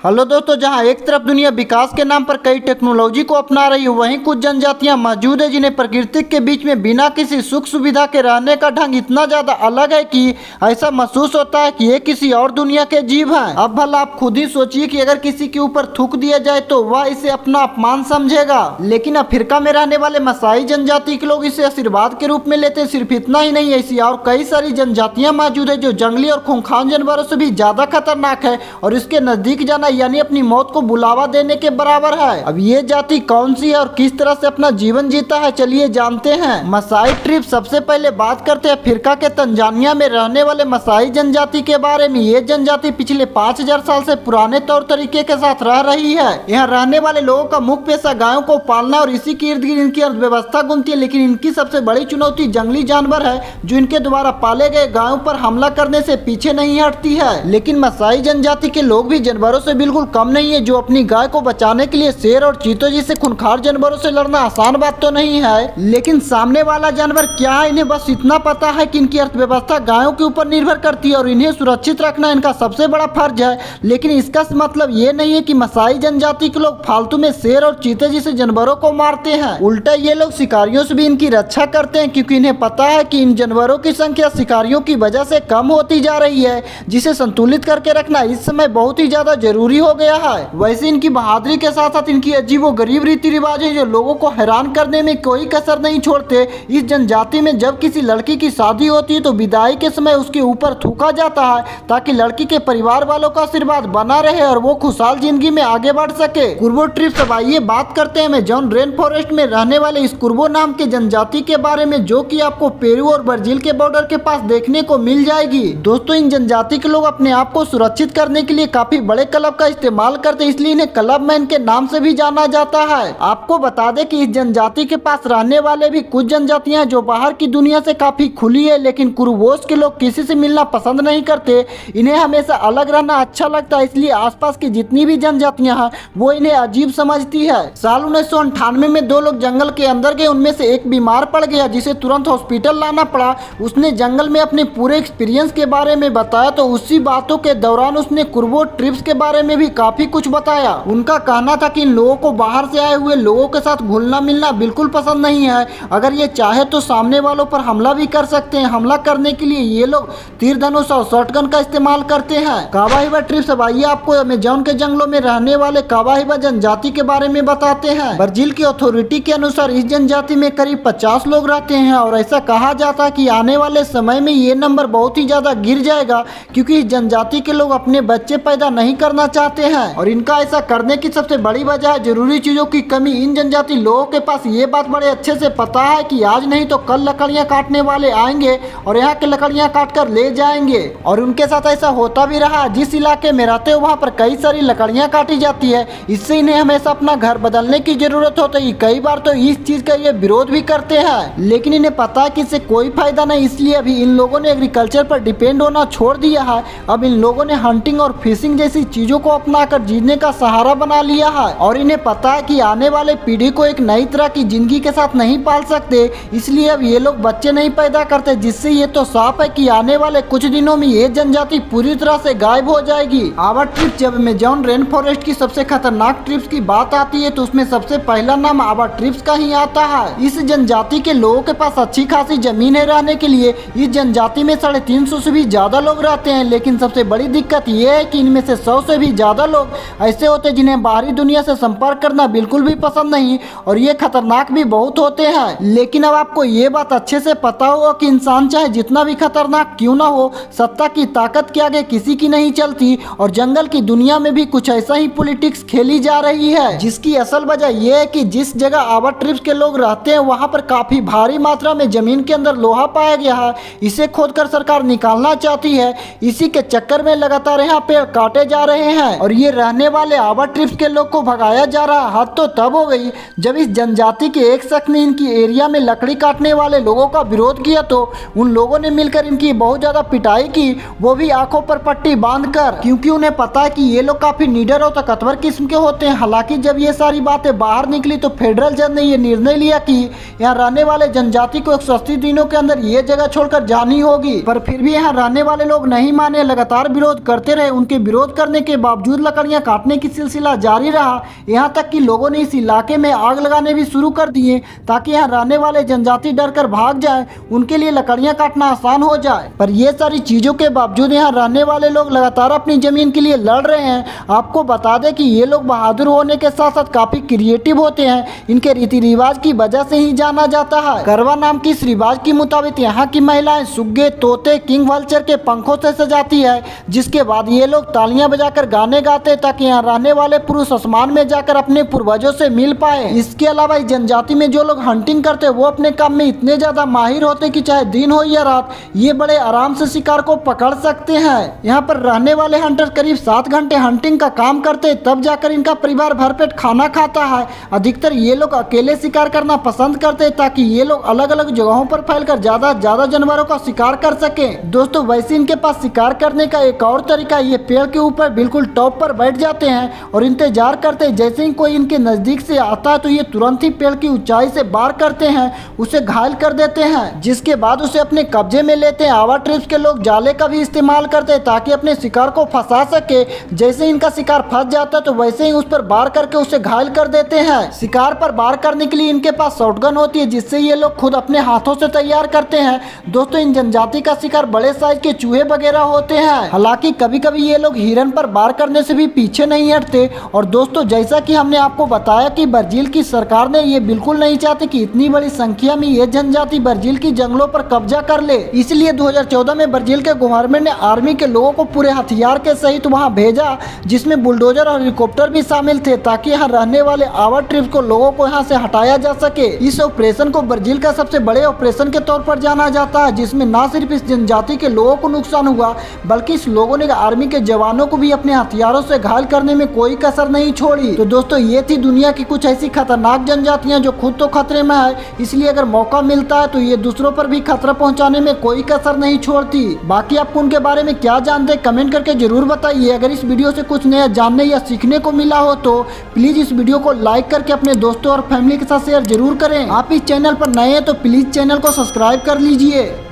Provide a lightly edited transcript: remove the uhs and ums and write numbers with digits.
Hello दोस्तों, जहां एक तरफ दुनिया विकास के नाम पर कई टेक्नोलॉजी को अपना रही है, वहीं कुछ जनजातियां मौजूद है जिन्हें प्रकृति के बीच में बिना किसी सुख सुविधा के रहने का ढंग इतना ज्यादा अलग है कि ऐसा महसूस होता है कि ये किसी और दुनिया के जीव हैं। अब भला आप खुद ही सोचिए कि अगर किसी के ऊपर थूक दिया जाए तो वह इसे अपना अपमान समझेगा, लेकिन अफ्रीका में रहने वाले मसाई जनजाति के लोग इसे आशीर्वाद के रूप में लेते हैं। सिर्फ इतना ही नहीं, ऐसी और कई सारी जनजातियां मौजूद है जो जंगली और खूंखार जानवरों से भी ज्यादा खतरनाक है और इसके नजदीक जाना यानी अपनी मौत को बुलावा देने के बराबर है। अब ये जाति कौन सी है और किस तरह से अपना जीवन जीता है, चलिए जानते हैं। मसाई ट्रिब। सबसे पहले बात करते हैं अफ्रीका के तंजानिया में रहने वाले मसाई जनजाति के बारे में। ये जनजाति पिछले 5000 साल से पुराने तौर तरीके के साथ रह रही है। यहाँ रहने वाले लोगों का मुख्य पेशा गायों को पालना और इसी के इर्द गिर्द इनकी अर्थव्यवस्था घूमती है, लेकिन इनकी सबसे बड़ी चुनौती जंगली जानवर है जो इनके द्वारा पाले गए गायों पर हमला करने से पीछे नहीं हटती है। लेकिन मसाई जनजाति के लोग भी जानवरों से बिल्कुल कम नहीं है, जो अपनी गाय को बचाने के लिए शेर और चीतों जैसे खूंखार जानवरों से लड़ना आसान बात तो नहीं है। लेकिन सामने वाला जानवर क्या है, इन्हें बस इतना पता है कि इनकी अर्थव्यवस्था गायों के ऊपर निर्भर करती है और इन्हें सुरक्षित रखना इनका सबसे बड़ा फर्ज है। लेकिन इसका मतलब ये नहीं है कि मसाई जनजाति के लोग फालतू में शेर और चीते जैसे जानवरों को मारते हैं। उल्टा ये लोग शिकारियों से भी इनकी रक्षा करते हैं, क्योंकि इन्हें पता है कि इन जानवरों की संख्या शिकारियों की वजह से कम होती जा रही है, जिसे संतुलित करके रखना इस समय बहुत ही ज्यादा जरूरी हो गया है। वैसे इनकी बहादुरी के साथ साथ इनकी अजीबो गरीब रीति रिवाज है जो लोगों को हैरान करने में कोई कसर नहीं छोड़ते। इस जनजाति में जब किसी लड़की की शादी होती है तो विदाई के समय उसके ऊपर थूका जाता है ताकि लड़की के परिवार वालों का आशीर्वाद बना रहे और वो खुशहाल जिंदगी में आगे बढ़ सके। कुर्बो ट्रिब। अब आइए बात करते हैं अमेज़न रेन फॉरेस्ट में रहने वाले इस कुर्बो नाम के जनजाति के बारे में, जो कि आपको पेरू और ब्राजील के बॉर्डर के पास देखने को मिल जाएगी। दोस्तों, इन जनजाति के लोग अपने आप को सुरक्षित करने के लिए काफी बड़े क्लब का इस्तेमाल करते, इसलिए इन्हें क्लब मैन के नाम से भी जाना जाता है। आपको बता दें कि इस जनजाति के पास रहने वाले भी कुछ जनजातियां हैं जो बाहर की दुनिया से काफी खुली है, लेकिन कुर्बोस के लोग किसी से मिलना पसंद नहीं करते। इन्हें हमेशा अलग रहना अच्छा लगता है, इसलिए आसपास की जितनी भी जनजातियां हैं वो इन्हें अजीब समझती है। साल 1998 में 2 लोग जंगल के अंदर गए, उनमें से एक बीमार पड़ गया जिसे तुरंत हॉस्पिटल लाना पड़ा। उसने जंगल में अपने पूरे एक्सपीरियंस के बारे में बताया, तो उसी बातों के दौरान उसने कुर्बो ट्रिब्स के बारे में भी काफी कुछ बताया। उनका कहना था कि इन लोगों को बाहर से आए हुए लोगों के साथ घुलना मिलना बिल्कुल पसंद नहीं है। अगर ये चाहे तो सामने वालों पर हमला भी कर सकते हैं। हमला करने के लिए ये लोग तीर धनुष और शॉटगन का इस्तेमाल करते हैं। कावाहिबा ट्रिब्स। अब आइए आपको अमेज़न के जंगलों में रहने वाले कावाहिबा जनजाति के बारे में बताते हैं। ब्राजील की अथॉरिटी के अनुसार इस जनजाति में करीब 50 लोग रहते हैं और ऐसा कहा जाता है कि आने वाले समय में ये नंबर बहुत ही ज्यादा गिर जाएगा, क्योंकि इस जनजाति के लोग अपने बच्चे पैदा नहीं करना चाहते हैं और इनका ऐसा करने की सबसे बड़ी वजह है जरूरी चीजों की कमी। इन जनजाति लोगों के पास ये बात बड़े अच्छे से पता है कि आज नहीं तो कल लकड़ियां काटने वाले आएंगे और यहाँ की लकड़ियां काट कर ले जाएंगे, और उनके साथ ऐसा होता भी रहा। जिस इलाके में रहते हैं वहाँ पर कई सारी लकड़ियां काटी जाती है, इससे इन्हें हमेशा अपना घर बदलने की जरूरत होती है। कई बार तो इस चीज का ये विरोध भी करते हैं, लेकिन इन्हें पता है कि इससे कोई फायदा नहीं, इसलिए अभी इन लोगों ने एग्रीकल्चर पर डिपेंड होना छोड़ दिया है। अब इन लोगों ने हंटिंग और फिशिंग जैसी चीजों को अपनाकर जीने का सहारा बना लिया है और इन्हें पता है कि आने वाले पीढ़ी को एक नई तरह की जिंदगी के साथ नहीं पाल सकते, इसलिए अब ये लोग बच्चे नहीं पैदा करते, जिससे ये तो साफ है कि आने वाले कुछ दिनों में ये जनजाति पूरी तरह से गायब हो जाएगी। आवा ट्रिब्स। जब अमेज़न रेन फॉरेस्ट की सबसे खतरनाक ट्रिब्स की बात आती है तो उसमें सबसे पहला नाम आवा ट्रिब्स का ही आता है। इस जनजाति के लोगों के पास अच्छी खासी जमीन है रहने के लिए। इस जनजाति में 350 से भी ज्यादा लोग रहते हैं, लेकिन सबसे बड़ी दिक्कत यह है कि इनमें से 100 से भी ज्यादा लोग ऐसे होते हैं जिन्हें बाहरी दुनिया से संपर्क करना बिल्कुल भी पसंद नहीं, और ये खतरनाक भी बहुत होते हैं। लेकिन अब आपको ये बात अच्छे से पता होगा कि इंसान चाहे जितना भी खतरनाक क्यों ना हो, सत्ता की ताकत के आगे किसी की नहीं चलती, और जंगल की दुनिया में भी कुछ ऐसा ही पॉलिटिक्स खेली जा रही है, जिसकी असल वजह यह है कि जिस जगह आवा ट्रिब्स के लोग रहते हैं वहां पर काफी भारी मात्रा में जमीन के अंदर लोहा पाया गया है। इसे खोदकर सरकार निकालना चाहती है, इसी के चक्कर में लगातार यहाँ पेड़ काटे जा रहे हैं और ये रहने वाले आवा ट्रिब्स के लोग को भगाया जा रहा। हद तो तब हो गई जब इस जनजाति के एक शख्स ने इनकी एरिया में लकड़ी काटने वाले लोगों का विरोध किया, तो उन लोगों ने मिलकर इनकी बहुत ज्यादा पिटाई की, वो भी आंखों पर पट्टी बांधकर, क्योंकि उन्हें पता है कि ये लोग काफी निडर और ताकतवर किस्म के होते हैं। हालांकि जब ये सारी बातें बाहर निकली तो फेडरल जज ने ये निर्णय लिया कि यहाँ रहने वाले जनजाति को 180 दिनों के अंदर ये जगह छोड़कर जानी होगी, पर फिर भी यहाँ रहने वाले लोग नहीं माने, लगातार विरोध करते रहे। उनके विरोध करने के बावजूद लकड़ियां काटने की सिलसिला जारी रहा। यहाँ तक कि लोगों ने इस इलाके में आग लगाने भी शुरू कर दिए ताकि यहाँ रहने वाले जनजाति डर कर भाग जाए, उनके लिए लकड़ियां काटना आसान हो जाए। पर ये सारी चीजों के बावजूद यहाँ रहने वाले लोग लगातार अपनी जमीन के लिए लड़ रहे हैं। आपको बता दें कि ये लोग बहादुर होने के साथ साथ काफी क्रिएटिव होते हैं। इनके रीति रिवाज की वजह से ही जाना जाता है। करवा नाम की इस रिवाज के मुताबिक यहाँ की महिलाएं सुग्गे, तोते, किंग वल्चर के पंखों से सजाती है, जिसके बाद ये लोग तालियां बजाकर गाने गाते ताकि यहाँ रहने वाले पुरुष आसमान में जाकर अपने पूर्वजों से मिल पाए। इसके अलावा इस जनजाति में जो लोग हंटिंग करते वो अपने काम में इतने ज्यादा माहिर होते कि चाहे दिन हो या रात ये बड़े आराम से शिकार को पकड़ सकते हैं। यहाँ पर रहने वाले हंटर करीब 7 घंटे हंटिंग का काम करते तब जाकर इनका परिवार भरपेट खाना खाता है। अधिकतर ये लोग अकेले शिकार करना पसंद करते ताकि ये लोग अलग अलग जगहों पर फैलकर ज्यादा जानवरों का शिकार कर सके। दोस्तों वैसे इनके पास शिकार करने का एक और तरीका, ये पेड़ के ऊपर बिल्कुल टॉप पर बैठ जाते हैं और इंतजार करते जैसे ही कोई इनके नजदीक से आता है तो ये तुरंत ही पेड़ की ऊंचाई से वार करते हैं, उसे घायल कर देते हैं, जिसके बाद उसे अपने कब्जे में लेते हैं। आवा ट्रिप्स के लोग जाले का भी इस्तेमाल करते हैं ताकि अपने शिकार को फंसा सके। जैसे इनका शिकार फंस जाता है तो वैसे ही उस पर वार करके उसे घायल कर देते हैं। शिकार पर वार करने के लिए इनके पास शॉटगन होती है जिससे ये लोग खुद अपने हाथों से तैयार करते हैं। दोस्तों इन जनजाति का शिकार बड़े साइज के चूहे वगैरह होते हैं। हालांकि कभी कभी ये लोग हिरन पर वार करने से भी पीछे नहीं हटते। और दोस्तों जैसा कि हमने आपको बताया कि ब्राजील की सरकार ने ये बिल्कुल नहीं चाहती कि इतनी बड़ी संख्या में ये जनजाति ब्राजील की जंगलों पर कब्जा कर ले, इसलिए 2014 में ब्राजील के गवर्नमेंट ने आर्मी के लोगों को पूरे हथियार के सहित वहां भेजा, जिसमें बुलडोजर और हेलीकॉप्टर भी शामिल थे ताकि यहाँ रहने वाले आवा ट्रिप्स को लोगों को यहाँ से हटाया जा सके। इस ऑपरेशन को ब्राजील का सबसे बड़े ऑपरेशन के तौर पर जाना जाता है, जिसमें न सिर्फ इस जनजाति के लोगों को नुकसान हुआ बल्कि इस लोगों ने आर्मी के जवानों को भी अपने हथियारों से घायल करने में कोई कसर नहीं छोड़ी। तो दोस्तों ये थी दुनिया की कुछ ऐसी खतरनाक जनजातियां जो खुद तो खतरे में है, इसलिए अगर मौका मिलता है तो ये दूसरों पर भी खतरा पहुंचाने में कोई कसर नहीं छोड़ती। बाकी आपको उनके बारे में क्या जानते हैं कमेंट करके जरूर बताइए। अगर इस वीडियो से कुछ नया जानने या सीखने को मिला हो तो प्लीज इस वीडियो को लाइक करके अपने दोस्तों और फैमिली के साथ शेयर जरूर करें। आप इस चैनल पर नए हैं तो प्लीज चैनल को सब्सक्राइब कर लीजिए।